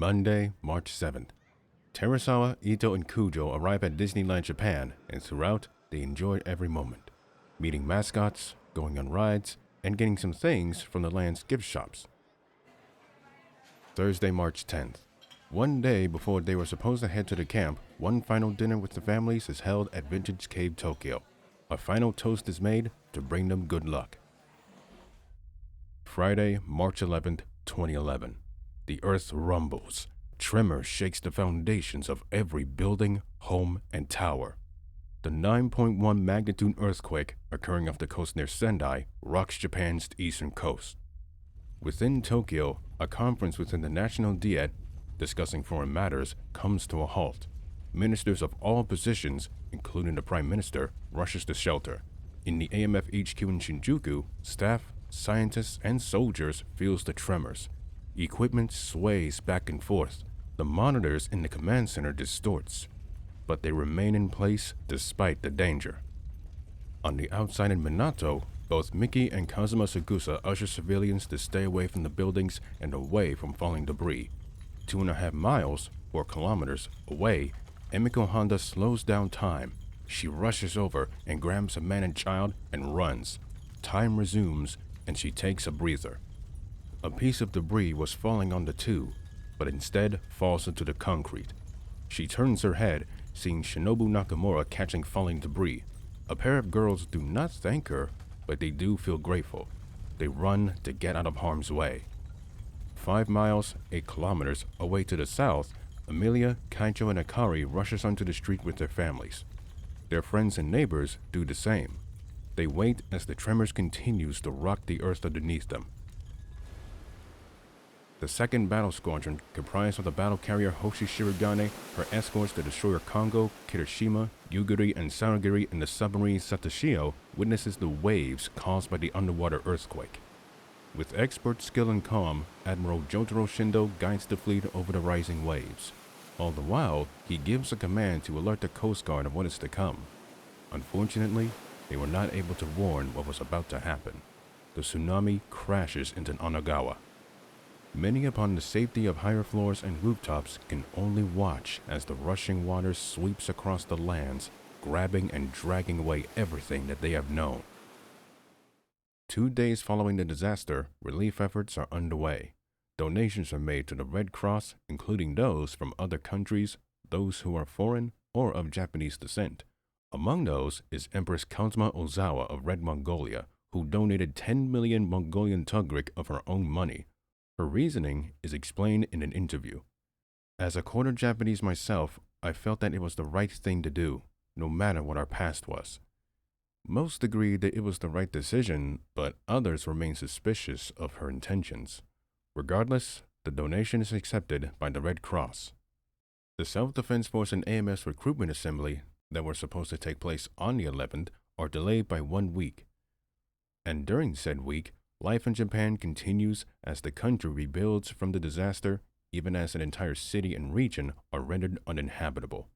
Monday, March 7th. Teresawa, Ito, and Kujo arrive at Disneyland Japan, and throughout, they enjoy every moment, meeting mascots, going on rides, and getting some things from the land's gift shops. Thursday, March 10th. One day before they were supposed to head to the camp, one final dinner with the families is held at Vintage Cave, Tokyo. A final toast is made to bring them good luck. Friday, March 11th, 2011. The earth rumbles. Tremor shakes the foundations of every building, home, and tower. The 9.1 magnitude earthquake occurring off the coast near Sendai rocks Japan's eastern coast. Within Tokyo, a conference within the National Diet discussing foreign matters comes to a halt. Ministers of all positions, including the Prime Minister, rushes to shelter. In the AMF HQ in Shinjuku, staff, scientists, and soldiers feels the tremors. Equipment sways back and forth. The monitors in the command center distorts, but they remain in place despite the danger. On the outside in Minato, both Miki and Kazuma Sagusa usher civilians to stay away from the buildings and away from falling debris. 2.5 miles, 4 kilometers, away, Emiko Honda slows down time. She rushes over and grabs a man and child and runs. Time resumes, and she takes a breather. A piece of debris was falling on the two, but instead falls into the concrete. She turns her head, seeing Shinobu Nakamura catching falling debris. A pair of girls do not thank her, but they do feel grateful. They run to get out of harm's way. 5 miles, 8 kilometers away to the south, Amelia, Kaicho, and Akari rushes onto the street with their families. Their friends and neighbors do the same. They wait as the tremors continues to rock the earth underneath them. The 2nd Battle Squadron, comprised of the battle carrier Hoshi Shirogane, her escorts the destroyer Kongo, Kirishima, Yugiri, and Saragiri, and the submarine Satashio, witnesses the waves caused by the underwater earthquake. With expert skill and calm, Admiral Jotaro Shindo guides the fleet over the rising waves. All the while, he gives a command to alert the Coast Guard of what is to come. Unfortunately, they were not able to warn what was about to happen. The tsunami crashes into Onagawa. Many upon the safety of higher floors and rooftops can only watch as the rushing water sweeps across the lands, grabbing and dragging away everything that they have known. 2 days following the disaster, relief efforts are underway. Donations are made to the Red Cross, including those from other countries, those who are foreign or of Japanese descent. Among those is Empress Kazuma Ozawa of Red Mongolia, who donated 10 million Mongolian tugrik of her own money. Her reasoning is explained in an interview. As a quarter Japanese myself, I felt that it was the right thing to do, no matter what our past was. Most agreed that it was the right decision, but others remain suspicious of her intentions. Regardless, the donation is accepted by the Red Cross. The Self-Defense Force and AMS recruitment assembly that were supposed to take place on the 11th are delayed by 1 week. And during said week, life in Japan continues as the country rebuilds from the disaster, even as an entire city and region are rendered uninhabitable.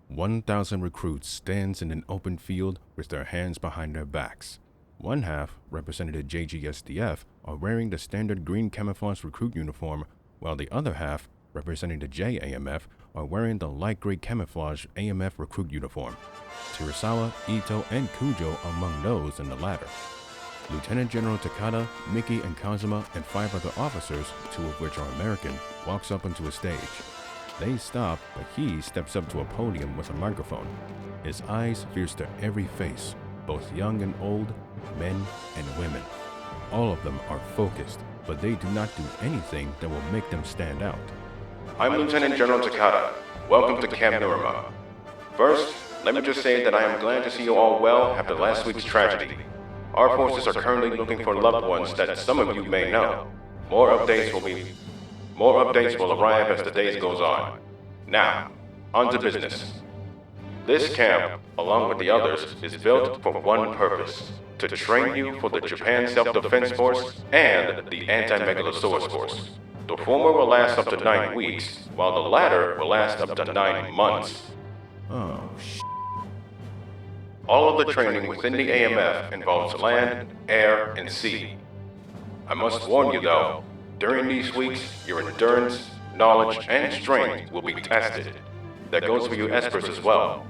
"1,000 recruits stands in an open field with their hands behind their backs. One half, representing the JGSDF, are wearing the standard green camouflage recruit uniform, while the other half, representing the JAMF, are wearing the light gray camouflage AMF recruit uniform. Teresawa, Ito, and Kujo are among those in the latter. Lieutenant General Takada, Miki, and Kazuma, and 5 other officers, 2 of which are American, walks up onto a stage. They stop, but he steps up to a podium with a microphone. His eyes pierce to every face, both young and old, men and women. All of them are focused, but they do not do anything that will make them stand out. I'm Lieutenant General Takada. Welcome to Camp Nurima. First, let me just say that I am glad to see you all well after last week's tragedy. Our forces are currently looking for loved ones that some of you may know. More updates will arrive as the days goes on. Now, on to business. This camp, along with the others, is built for one purpose: to train you for the Japan Self-Defense Force and the Anti-Megalosaurus Force. The former will last up to 9 weeks, while the latter will last up to 9 months. Oh, All of the training within the AMF involves land, air, and sea. I must warn you though, during these weeks, your endurance, knowledge, and strength will be tested. That goes for you Espers as well.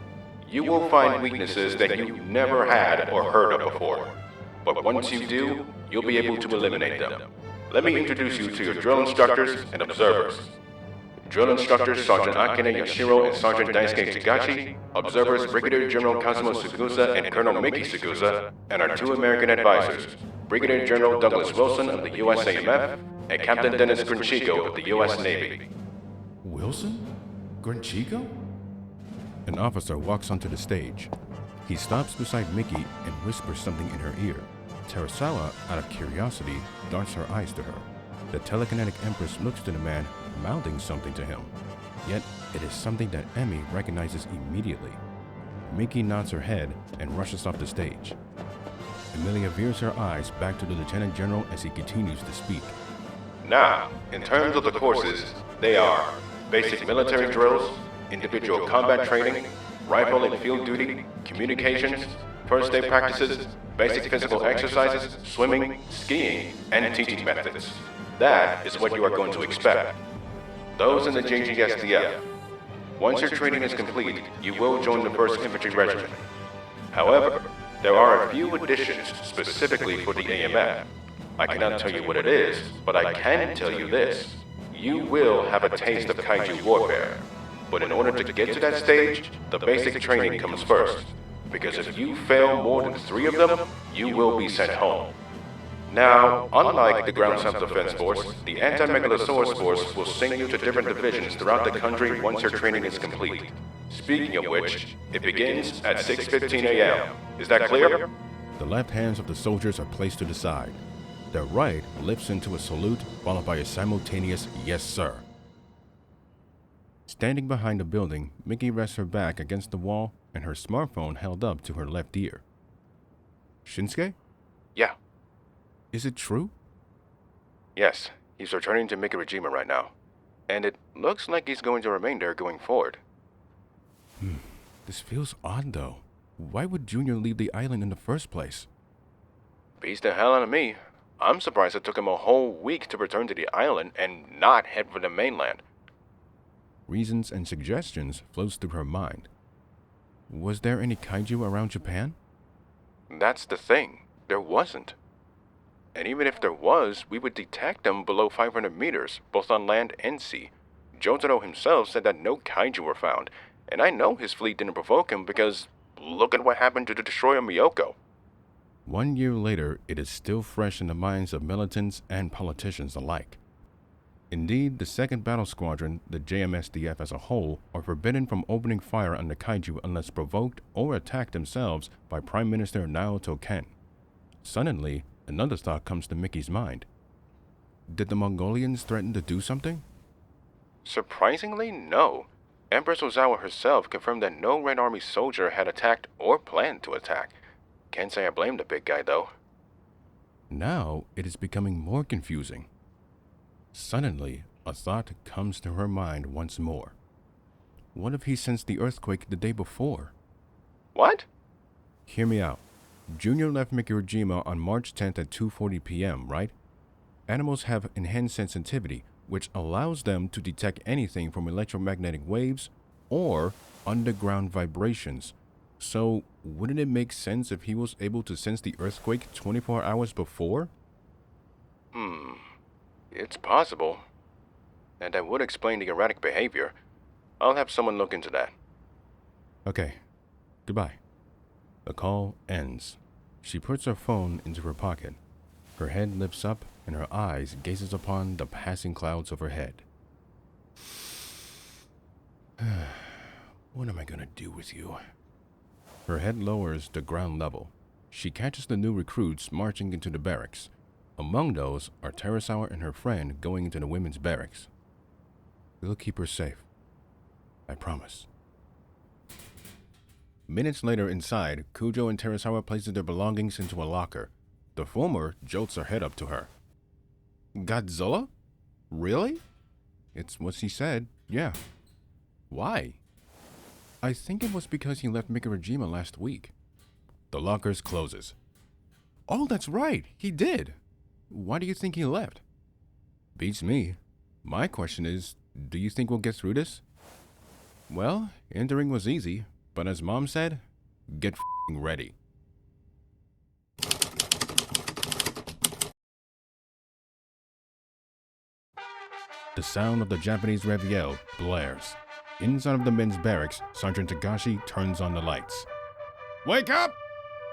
You will find weaknesses that you never had or heard of before. But once you do, you'll be able to eliminate them. Let me introduce you to your drill instructors and observers. Drill instructors Sergeant Akane Yashiro and Sergeant Daisuke Chigachi, observers Brigadier General Kazuma Sugusa and Colonel Miki Sugusa, and our two American advisors, Brigadier General Douglas Wilson of the USAMF and Captain Dennis Grinchico of the US Navy. Wilson? Grinchico? An officer walks onto the stage. He stops beside Mickey and whispers something in her ear. Teresawa, out of curiosity, darts her eyes to her. The telekinetic Empress looks to the man, mouthing something to him. Yet, it is something that Emmy recognizes immediately. Mickey nods her head and rushes off the stage. Emilia veers her eyes back to the Lieutenant General as he continues to speak. Now, in terms of the courses, they are basic military drills, individual combat training, rifle and field duty, communications, first aid practices, basic physical exercises, swimming, skiing, and teaching methods. That is what you are going to expect. Those in the JGSDF. Once your training is complete, you will join the 1st Infantry Regiment. However, there are a few additions specifically for the AMF. I cannot tell you what it is, but I can tell you this. You will have a taste of kaiju warfare. But in order to get to that stage, the basic training comes first. Because if you fail more than 3 of them, you will be sent home. Now, unlike the Ground Self-Defense Force, the Anti-Megalosaurus Force will send you to different divisions throughout the country once your training is complete. Speaking of which, it begins at 6:15 a.m. Is that clear? The left hands of the soldiers are placed to the side. Their right lifts into a salute, followed by a simultaneous "Yes, sir." Standing behind the building, Mickey rests her back against the wall and her smartphone held up to her left ear. Shinsuke? Yeah. Is it true? Yes, he's returning to Mikirajima right now. And it looks like he's going to remain there going forward. This feels odd though. Why would Junior leave the island in the first place? Beats the hell out of me. I'm surprised it took him a whole week to return to the island and not head for the mainland. Reasons and suggestions flows through her mind. Was there any kaiju around Japan? That's the thing. There wasn't. And even if there was, we would detect them below 500 meters, both on land and sea. Jotaro himself said that no kaiju were found, and I know his fleet didn't provoke him because look at what happened to the destroyer Miyoko. 1 year later, it is still fresh in the minds of militants and politicians alike. Indeed, the 2nd Battle Squadron, the JMSDF as a whole, are forbidden from opening fire on the kaiju unless provoked or attacked themselves by Prime Minister Naoto Ken. Suddenly, another thought comes to Mickey's mind. Did the Mongolians threaten to do something? Surprisingly, no. Empress Ozawa herself confirmed that no Red Army soldier had attacked or planned to attack. Can't say I blame the big guy, though. Now, it is becoming more confusing. Suddenly, a thought comes to her mind once more. What if he sensed the earthquake the day before? What? Hear me out. Junior left Mikirajima on March 10th at 2:40 p.m., right? Animals have enhanced sensitivity, which allows them to detect anything from electromagnetic waves or underground vibrations. So, wouldn't it make sense if he was able to sense the earthquake 24 hours before? It's possible. And that would explain the erratic behavior. I'll have someone look into that. Okay. Goodbye. The call ends. She puts her phone into her pocket. Her head lifts up and her eyes gazes upon the passing clouds overhead. What am I gonna do with you? Her head lowers to ground level. She catches the new recruits marching into the barracks. Among those are Teresawa and her friend going into the women's barracks. We'll keep her safe. I promise. Minutes later inside, Kujo and Teresawa places their belongings into a locker. The former jolts her head up to her. Godzilla? Really? It's what she said, yeah. Why? I think it was because he left Mikirajima last week. The lockers closes. Oh, that's right, he did. Why do you think he left? Beats me. My question is, do you think we'll get through this? Well, entering was easy, but as Mom said, get f***ing ready. The sound of the Japanese reviel blares. Inside of the men's barracks, Sergeant Tagashi turns on the lights. Wake up!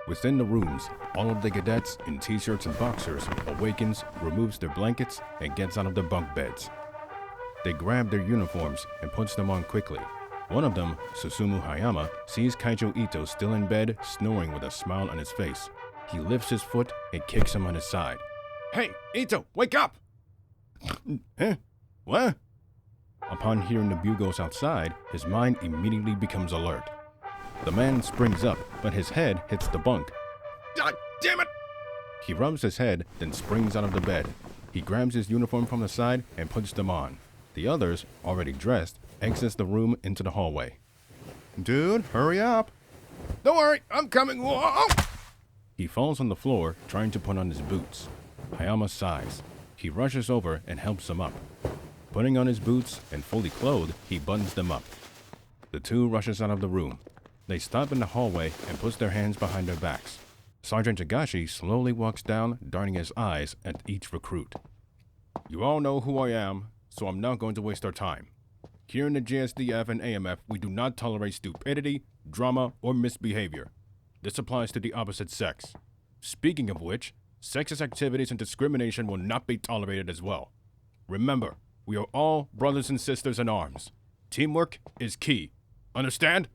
Within the rooms, all of the cadets in t-shirts and boxers awakens, removes their blankets, and gets out of their bunk beds. They grab their uniforms and puts them on quickly. One of them, Susumu Hayama, sees Kaijo Ito still in bed, snoring with a smile on his face. He lifts his foot and kicks him on his side. Hey, Ito, wake up! Huh? What? Upon hearing the bugles outside, his mind immediately becomes alert. The man springs up, but his head hits the bunk. God damn it! He rubs his head, then springs out of the bed. He grabs his uniform from the side and puts them on. The others, already dressed, exits the room into the hallway. Dude, hurry up! Don't worry, I'm coming! Whoa! He falls on the floor, trying to put on his boots. Hayama sighs. He rushes over and helps him up. Putting on his boots and fully clothed, he buttons them up. The two rushes out of the room. They stop in the hallway and push their hands behind their backs. Sergeant Tagashi slowly walks down, darting his eyes at each recruit. You all know who I am, so I'm not going to waste our time. Here in the JSDF and AMF, we do not tolerate stupidity, drama, or misbehavior. This applies to the opposite sex. Speaking of which, sexist activities and discrimination will not be tolerated as well. Remember, we are all brothers and sisters in arms. Teamwork is key. Understand?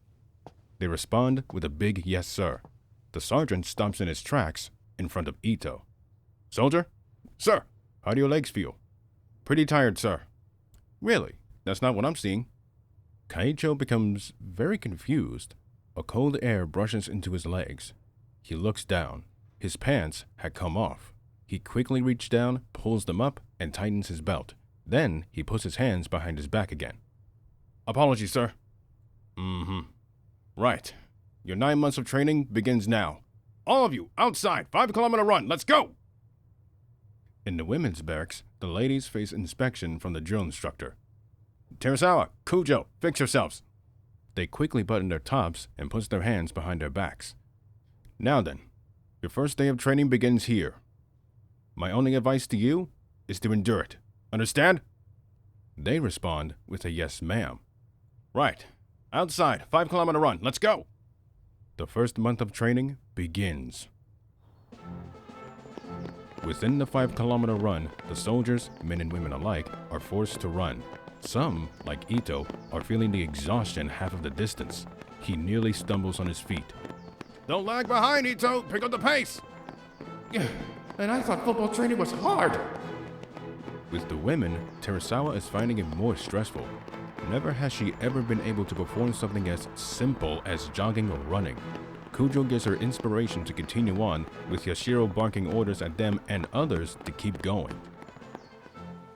They respond with a big yes, sir. The sergeant stops in his tracks in front of Ito. Soldier? Sir, how do your legs feel? Pretty tired, sir. Really? That's not what I'm seeing. Kaicho becomes very confused. A cold air brushes into his legs. He looks down. His pants had come off. He quickly reaches down, pulls them up, and tightens his belt. Then he puts his hands behind his back again. Apologies, sir. Right. Your 9 months of training begins now. All of you, outside, 5-kilometer run, let's go! In the women's barracks, the ladies face inspection from the drill instructor. Teresawa, Kujo, fix yourselves. They quickly button their tops and push their hands behind their backs. Now then, your first day of training begins here. My only advice to you is to endure it. Understand? They respond with a yes, ma'am. Right. Outside, 5-kilometer run. Let's go! The first month of training begins. Within the 5-kilometer run, the soldiers, men and women alike, are forced to run. Some, like Ito, are feeling the exhaustion half of the distance. He nearly stumbles on his feet. Don't lag behind, Ito! Pick up the pace! Yeah, and I thought football training was hard! With the women, Teresawa is finding it more stressful. Never has she ever been able to perform something as simple as jogging or running. Kujo gives her inspiration to continue on, with Yashiro barking orders at them and others to keep going.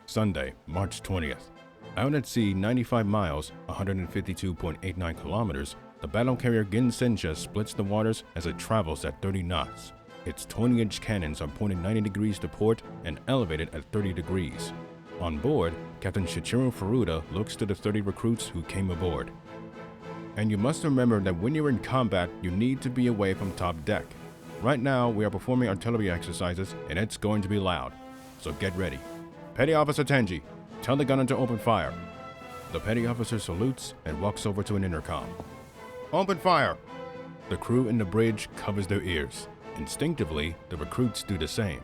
Sunday, March 20th. Out at sea 95 miles, 152.89 kilometers, the battle carrier Ginsenja splits the waters as it travels at 30 knots. Its 20-inch cannons are pointed 90 degrees to port and elevated at 30 degrees. On board, Captain Shichiro Furuta looks to the 30 recruits who came aboard. And you must remember that when you're in combat, you need to be away from top deck. Right now, we are performing artillery exercises, and it's going to be loud. So get ready. Petty Officer Tenji, tell the gunner to open fire. The petty officer salutes and walks over to an intercom. Open fire! The crew in the bridge covers their ears. Instinctively, the recruits do the same.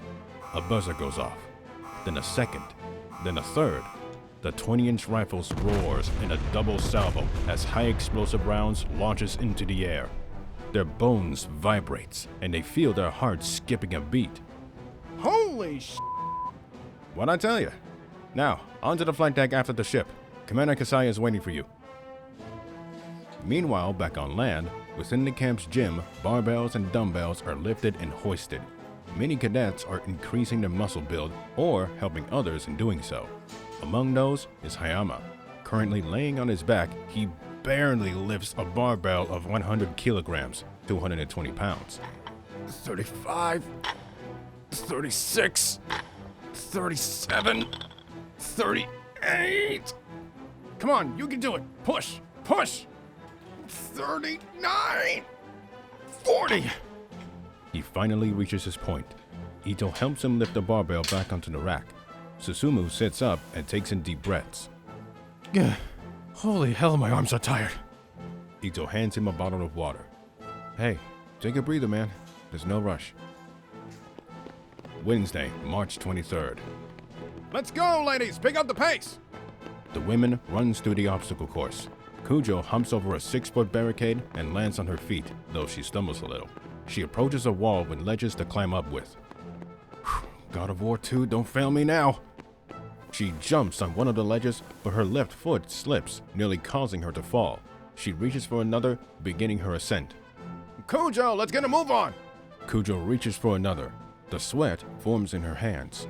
A buzzer goes off. Then a second. Then a third. The 20-inch rifles roars in a double salvo as high explosive rounds launches into the air. Their bones vibrates, and they feel their hearts skipping a beat. Holy sh**! What'd I tell you? Now, onto the flight deck after the ship. Commander Kasai is waiting for you. Meanwhile, back on land, within the camp's gym, barbells and dumbbells are lifted and hoisted. Many cadets are increasing their muscle build or helping others in doing so. Among those is Hayama. Currently laying on his back, he barely lifts a barbell of 100 kilograms. 220 pounds. 35, 36, 37, 38. Come on, you can do it. Push, push. 39, 40. He finally reaches his point. Ito helps him lift the barbell back onto the rack. Susumu sits up and takes in deep breaths. Holy hell, my arms are tired. Ito hands him a bottle of water. Hey, take a breather, man. There's no rush. Wednesday, March 23rd. Let's go, ladies! Pick up the pace! The women runs through the obstacle course. Kujo humps over a 6-foot barricade and lands on her feet, though she stumbles a little. She approaches a wall with ledges to climb up with. God of War 2, don't fail me now! She jumps on one of the ledges, but her left foot slips, nearly causing her to fall. She reaches for another, beginning her ascent. Kujo, let's get a move on! Kujo reaches for another. The sweat forms in her hands.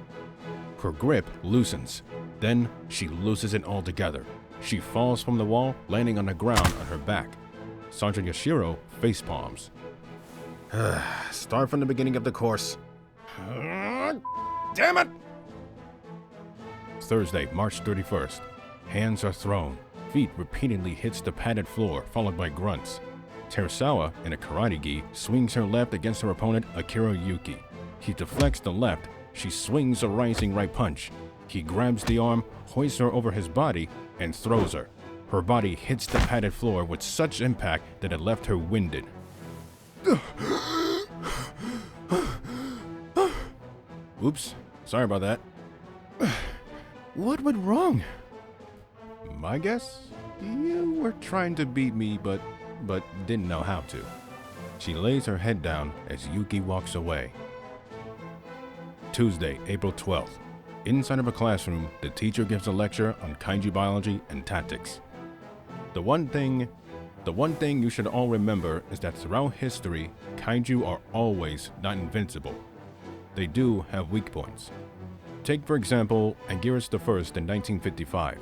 Her grip loosens. Then she loses it altogether. She falls from the wall, landing on the ground on her back. Sergeant Yashiro facepalms. Start from the beginning of the course. Damn it! Thursday, March 31st. Hands are thrown. Feet repeatedly hits the padded floor, followed by grunts. Teresawa, in a karate gi, swings her left against her opponent, Akira Yuki. He deflects the left. She swings a rising right punch. He grabs the arm, hoists her over his body, and throws her. Her body hits the padded floor with such impact that it left her winded. Oops, sorry about that. What went wrong? My guess? You were trying to beat me, but didn't know how to. She lays her head down as Yuki walks away. Tuesday, April 12th. Inside of a classroom, the teacher gives a lecture on kaiju biology and tactics. The one thing you should all remember is that throughout history, kaiju are always not invincible. They do have weak points. Take, for example, Anguirus I in 1955.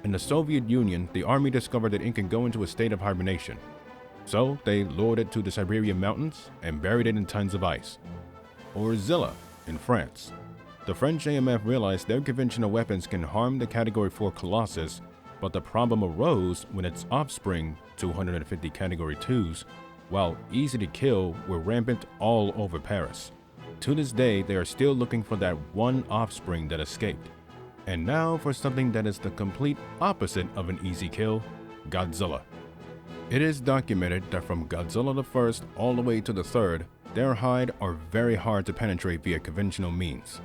In the Soviet Union, the army discovered that it can go into a state of hibernation. So they lured it to the Siberian mountains and buried it in tons of ice. Or Zilla in France. The French AMF realized their conventional weapons can harm the Category 4 Colossus, but the problem arose when its offspring, 250 Category 2s, while easy to kill, were rampant all over Paris. To this day, they are still looking for that one offspring that escaped. And now for something that is the complete opposite of an easy kill, Godzilla. It is documented that from Godzilla I all the way to the third, their hide are very hard to penetrate via conventional means.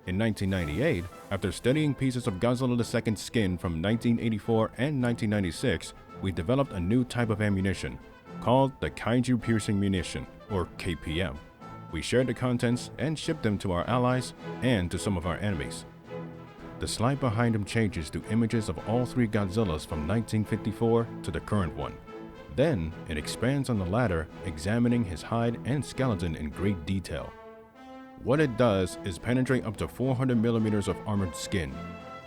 In 1998, after studying pieces of Godzilla II's skin from 1984 and 1996, we developed a new type of ammunition, called the Kaiju Piercing Munition, or KPM. We shared the contents and shipped them to our allies and to some of our enemies. The slide behind him changes to images of all three Godzillas from 1954 to the current one. Then, it expands on the latter, examining his hide and skeleton in great detail. What it does is penetrate up to 400 millimeters of armored skin.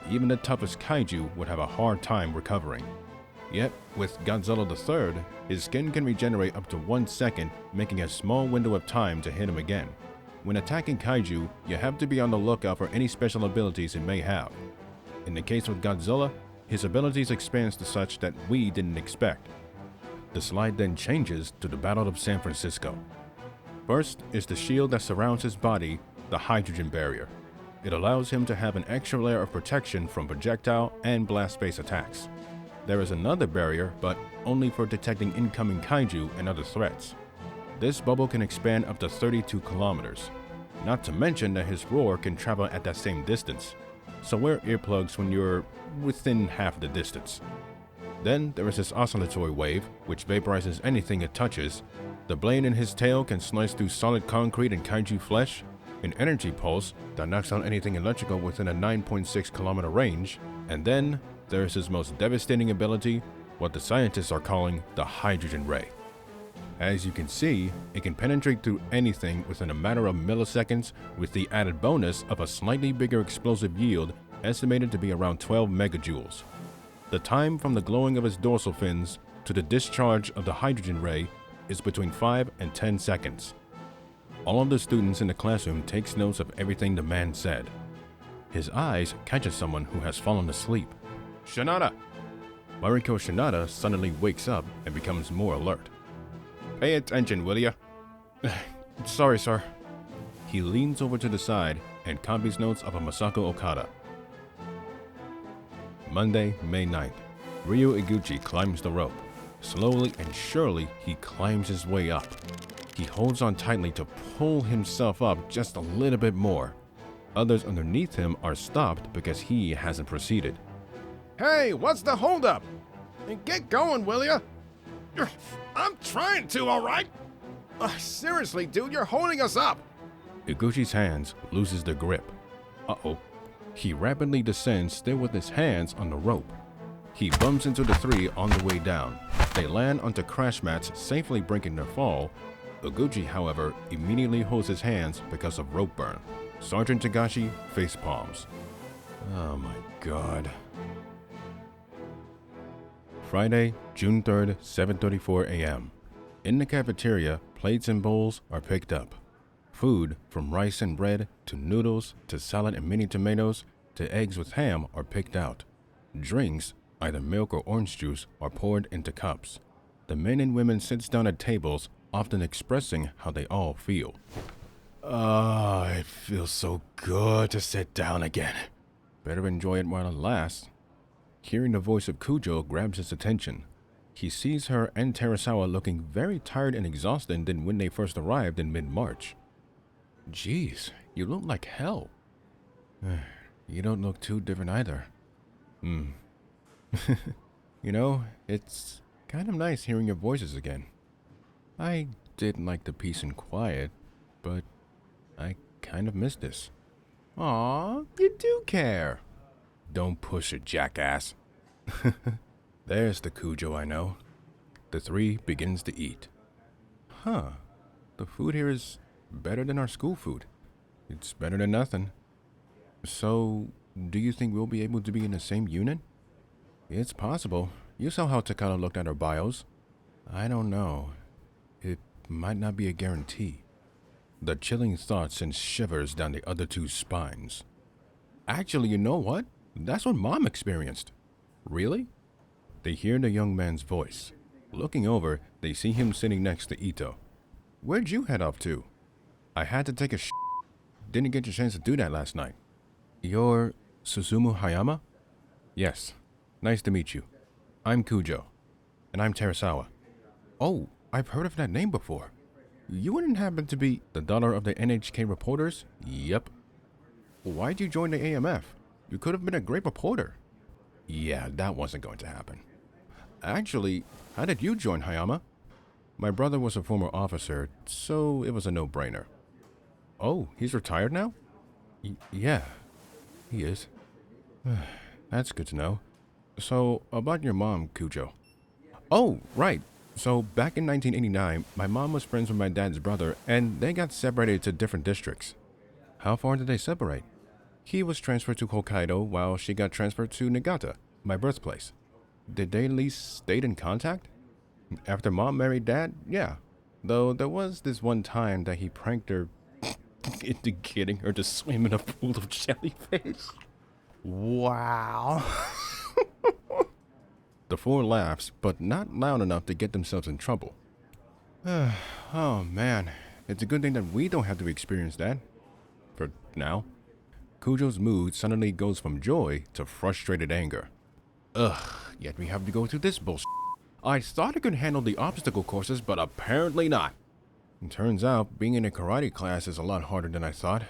Even the toughest kaiju would have a hard time recovering. Yet, with Godzilla III, his skin can regenerate up to 1 second, making a small window of time to hit him again. When attacking kaiju, you have to be on the lookout for any special abilities it may have. In the case with Godzilla, his abilities expands to such that we didn't expect. The slide then changes to the Battle of San Francisco. First is the shield that surrounds his body, the hydrogen barrier. It allows him to have an extra layer of protection from projectile and blast-based attacks. There is another barrier, but only for detecting incoming kaiju and other threats. This bubble can expand up to 32 kilometers. Not to mention that his roar can travel at that same distance. So wear earplugs when you're within half the distance. Then there is his oscillatory wave, which vaporizes anything it touches. The blade in his tail can slice through solid concrete and kaiju flesh. An energy pulse that knocks out anything electrical within a 9.6 kilometer range. And then there is his most devastating ability, what the scientists are calling the hydrogen ray. As you can see, it can penetrate through anything within a matter of milliseconds, with the added bonus of a slightly bigger explosive yield estimated to be around 12 megajoules. The time from the glowing of his dorsal fins to the discharge of the hydrogen ray is between 5 and 10 seconds. All of the students in the classroom takes notes of everything the man said. His eyes catches someone who has fallen asleep. Shinada! Mariko Shinada suddenly wakes up and becomes more alert. Pay attention, will ya? Sorry, sir. He leans over to the side and copies notes of a Masako Okada. Monday, May 9th. Ryo Iguchi climbs the rope. Slowly and surely, he climbs his way up. He holds on tightly to pull himself up just a little bit more. Others underneath him are stopped because he hasn't proceeded. Hey, what's the holdup? Get going, will ya? I'm trying to, all right? Seriously, dude, you're holding us up. Iguchi's hands loses their grip. Uh-oh. He rapidly descends, still with his hands on the rope. He bumps into the three on the way down. They land onto crash mats, safely breaking their fall. Iguchi, however, immediately holds his hands because of rope burn. Sergeant Tagashi face palms. Oh my god. Friday, June 3rd, 7:34 a.m. In the cafeteria, plates and bowls are picked up. Food, from rice and bread, to noodles, to salad and mini tomatoes, to eggs with ham are picked out. Drinks, either milk or orange juice, are poured into cups. The men and women sit down at tables, often expressing how they all feel. It feels so good to sit down again. Better enjoy it while it lasts. Hearing the voice of Kujo grabs his attention. He sees her and Teresawa looking very tired and exhausted than when they first arrived in mid-March. Jeez, you look like hell. You don't look too different either. You know, it's kind of nice hearing your voices again. I did like the peace and quiet, but I kind of miss this. Aw, you do care. Don't push it, jackass. There's the Kujo I know. The three begins to eat. Huh, the food here is better than our school food. It's better than nothing. So, do you think we'll be able to be in the same unit? It's possible. You saw how Takada looked at our bios. I don't know. It might not be a guarantee. The chilling thought sends shivers down the other two's spines. Actually, you know what? That's what Mom experienced. Really? They hear the young man's voice. Looking over, they see him sitting next to Ito. Where'd you head off to? I had to take a Didn't get a chance to do that last night. You're Suzumu Hayama? Yes. Nice to meet you. I'm Kujo. And I'm Teresawa. Oh, I've heard of that name before. You wouldn't happen to be the daughter of the NHK reporters? Yep. Why'd you join the AMF? You could have been a great reporter. Yeah, that wasn't going to happen. Actually, how did you join Hayama? My brother was a former officer, so it was a no-brainer. Oh, he's retired now? Yeah, he is. That's good to know. So, about your mom, Kujo. Oh, right. So, back in 1989, my mom was friends with my dad's brother, and they got separated to different districts. How far did they separate? He was transferred to Hokkaido while she got transferred to Niigata, my birthplace. Did they at least stay in contact? After Mom married Dad, yeah. Though there was this one time that he pranked her into getting her to swim in a pool of jellyfish. Wow. The four laughs, but not loud enough to get themselves in trouble. Oh man, it's a good thing that we don't have to experience that. For now. Kujo's mood suddenly goes from joy to frustrated anger. Yet we have to go through this bullshit. I thought I could handle the obstacle courses, but apparently not. It turns out being in a karate class is a lot harder than I thought.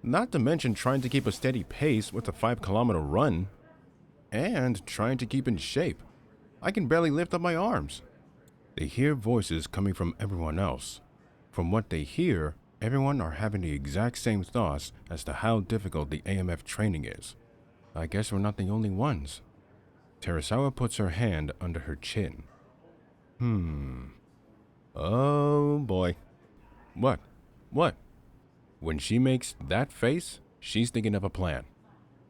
Not to mention trying to keep a steady pace with a 5-kilometer run. And trying to keep in shape. I can barely lift up my arms. They hear voices coming from everyone else. From what they hear, everyone are having the exact same thoughts as to how difficult the AMF training is. I guess we're not the only ones. Teresawa puts her hand under her chin. Oh boy. What? What? When she makes that face, she's thinking of a plan.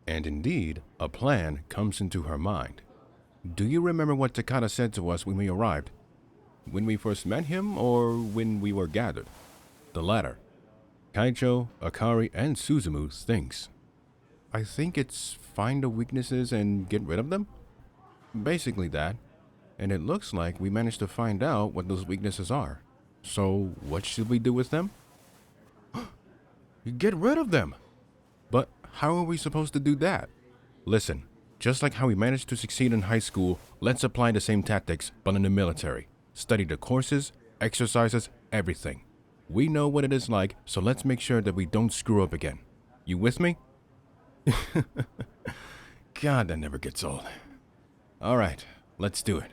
And indeed, a plan comes into her mind. Do you remember what Takada said to us when we arrived? When we first met him or when we were gathered? The latter. Kaicho, Akari, and Suzumu thinks. I think it's find the weaknesses and get rid of them? Basically that. And it looks like we managed to find out what those weaknesses are. So what should we do with them? Get rid of them! But how are we supposed to do that? Listen, just like how we managed to succeed in high school, let's apply the same tactics, but in the military. Study the courses, exercises, everything. We know what it is like, so let's make sure that we don't screw up again. You with me? God, that never gets old. All right, let's do it.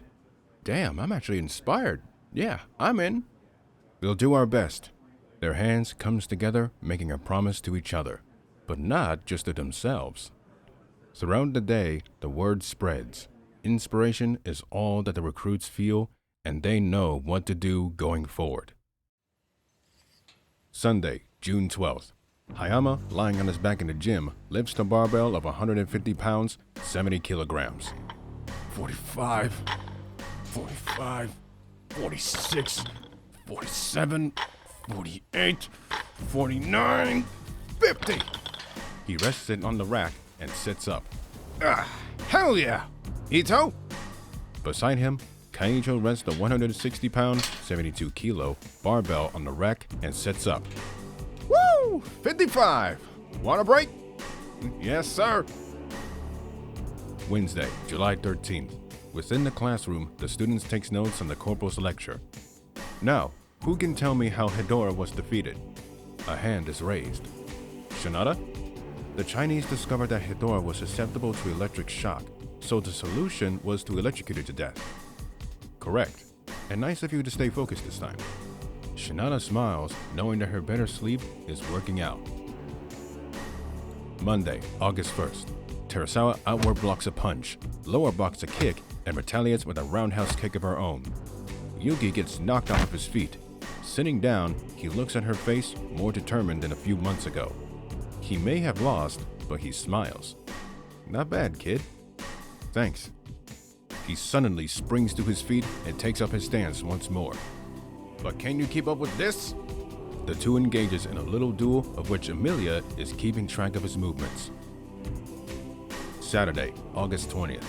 Damn, I'm actually inspired. Yeah, I'm in. We'll do our best. Their hands comes together, making a promise to each other, but not just to themselves. Throughout the day, the word spreads. Inspiration is all that the recruits feel, and they know what to do going forward. Sunday, June 12th. Hayama, lying on his back in the gym, lifts the barbell of 150 pounds, 70 kilograms. 45, 45, 46, 47, 48, 49, 50. He rests it on the rack and sits up. Hell yeah! Ito? Beside him, Kaicho rests the 160-pound, 72-kilo barbell on the rack and sits up. Woo! 55. Want a break? Yes, sir. Wednesday, July 13th. Within the classroom, the students take notes on the corporal's lecture. Now, who can tell me how Ghidorah was defeated? A hand is raised. Shinada? The Chinese discovered that Ghidorah was susceptible to electric shock, so the solution was to electrocute it to death. Correct. And nice of you to stay focused this time. Shinada smiles, knowing that her better sleep is working out. Monday, August 1st. Teresawa outward blocks a punch, lower blocks a kick, and retaliates with a roundhouse kick of her own. Yugi gets knocked off his feet. Sitting down, he looks at her face, more determined than a few months ago. He may have lost, but he smiles. Not bad, kid. Thanks. He suddenly springs to his feet and takes up his stance once more. But can you keep up with this? The two engages in a little duel of which Emilia is keeping track of his movements. Saturday, August 20th.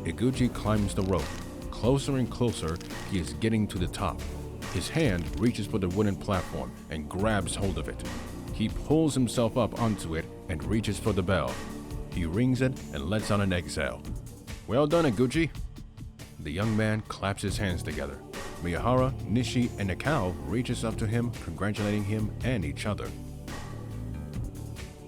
Iguchi climbs the rope. Closer and closer, he is getting to the top. His hand reaches for the wooden platform and grabs hold of it. He pulls himself up onto it and reaches for the bell. He rings it and lets out an exhale. Well done, Iguchi. The young man claps his hands together. Miyahara, Nishi, and Nakao reaches up to him, congratulating him and each other.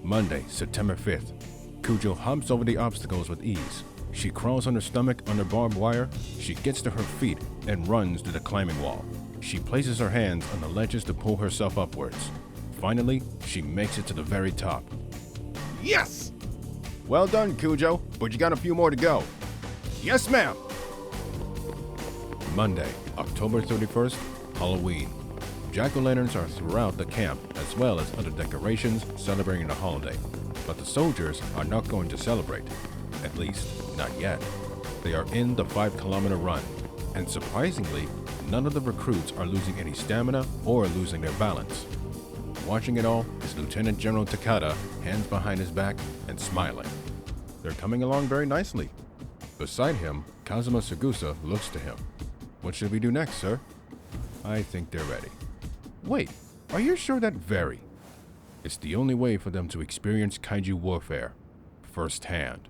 Monday, September 5th. Kujo hops over the obstacles with ease. She crawls on her stomach under barbed wire. She gets to her feet and runs to the climbing wall. She places her hands on the ledges to pull herself upwards. Finally, she makes it to the very top. Yes! Well done, Kujo, but you got a few more to go. Yes, ma'am. Monday, October 31st, Halloween. Jack-o'-lanterns are throughout the camp, as well as other decorations celebrating the holiday. But the soldiers are not going to celebrate. At least, not yet. They are in the 5-kilometer run. And surprisingly, none of the recruits are losing any stamina or losing their balance. Watching it all is Lieutenant General Takada, hands behind his back and smiling. They're coming along very nicely. Beside him, Kazuma Sagusa looks to him. What should we do next, sir? I think they're ready. Wait, are you sure that very? It's the only way for them to experience kaiju warfare firsthand.